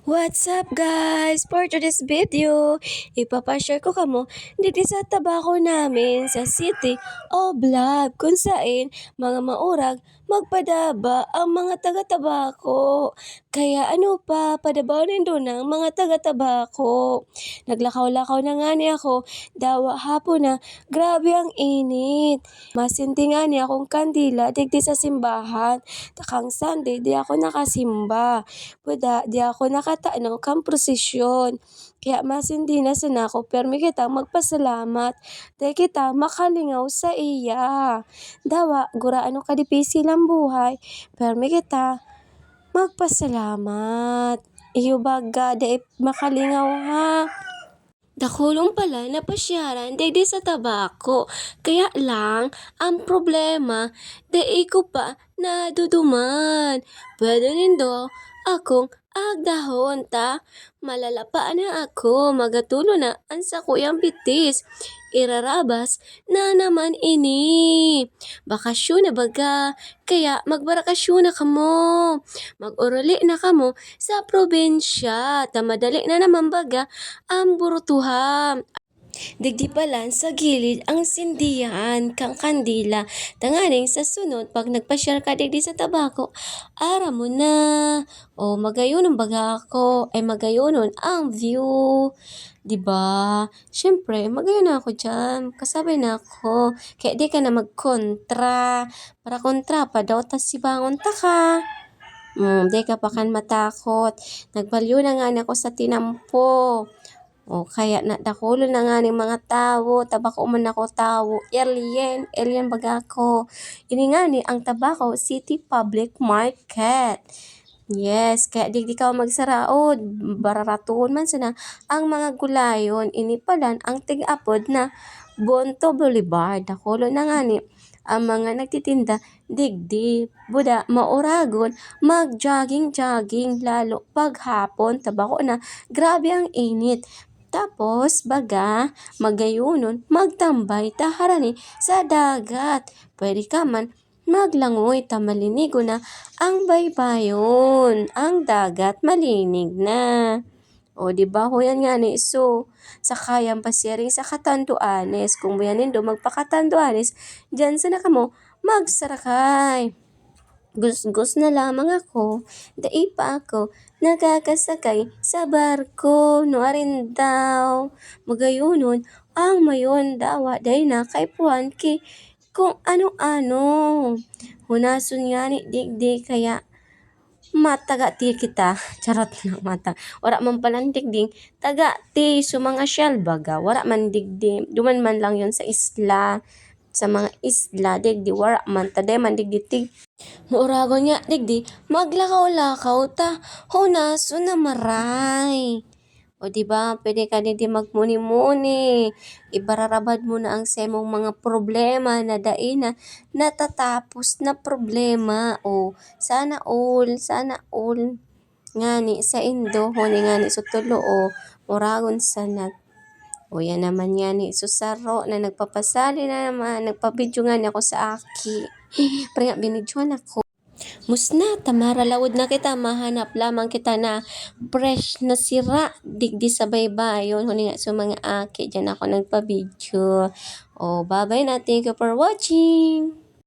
What's up guys? For today's video, ipapashare ko kamo dito sa tabako namin sa City of Love kung saan mga maurag magpadaba ang mga taga-tabako. Kaya ano pa, padabaw din doon ang mga taga-tabako. Naglakaw-lakaw na nga ni ako, dawa hapon na, grabe ang init. Masinti nga ni akong kandila digdi sa simbahan. Takang Sunday, di ako nakasimba. Wala, di ako nakataano kang prosesyon. Kaya masindi na sinako, permi kita magpasalamat. Dahil kita makalingaw sa iya. Dawa, guraano ka dipisi lang buhay. Permi kita magpasalamat. Iyo baga, dahil makalingaw ha. Dakulong pala na pasyaran dahil sa tabako. Kaya lang, ang problema, dahil ko pa naduduman. Pwede nindo akong agdahon ta. Malalapa na ako, magatulo na ang sakuyang bitis. Irarabas na naman ini. Bakasyon na baga, kaya magbarakasyon na kamo. Mag-uruli na kamo sa probinsya. Tamadali na naman baga ang burutuhan. Digdi palan sa gilid ang sindihan kang kandila. Tanganing sa sunod, pag nagpasyar ka digdi sa tabako, ara mo na. O magayunon baga ako, ay magayunon ang view. Diba? Siyempre, magayon na ako dyan. Kasabay na ako. Kaya di ka na magkontra. Para kontra pa daw, tas si bangon ta ka. Di ka pa kan matakot. Nagbalyo na nga ako sa tinampo. O kaya dakulo na nga ng mga tao, tabako man ako tao, alien baga ako. Ini nga ni ang Tabako City Public Market. Yes, kaya di ka magsaraod, bararatuon man sana ang mga gulayon, inipalan ang tig-apod na Bonto Boulevard. Dakulo na nga ni ang mga nagtitinda, digdi, buda, mauragon, mag-jogging-jogging, lalo paghapon, tabako na, grabe ang init. Tapos, baga, magayunon, magtambay, taharani sa dagat. Pwede ka man maglangoy, tamalinigo na ang baybayon. Ang dagat, malinig na. O, di ba? Huyan nga ni so, sa kayang pasiring sa katanduanes. Kung buyanin do, magpakatanduanes, dyan sa nakamo, magsarakay. Gus-gus na lamang ako, dai pa ako nakakasakay sa barko, no arin daw. Magayunon, ang mayon dawa, day na kay puwan ki kung ano-ano. Hunason nga ni digdi kaya mataga ti kita. Charot na mata. Wala man palang digding, taga ti so mga shell baga. Wala man digdi. Duman man lang yon sa isla. Sa mga isla, digdi, wala man. Taday man digdi tig Mauragon nga, digdi, maglakaw-lakaw ta, hunaso na maray. O diba, pwede ka digdi magmuni-muni. Ibararabad mo na ang semong mga problema na daina natatapos na problema. O, sana all. Ngani, sa Indo, huni ngani, sutulo o, muragon sanat. O yan naman yan ni Susaro na nagpapasali na naman, nagpabidyo nga ako sa aki. Pero nga binidyoan ako. Musna, tamara lawod na kita, mahanap lamang kita na fresh na sira, digdi sa baybayon. Huli nga sa mga aki, dyan ako nagpabidyo. O, bye-bye na, thank you for watching.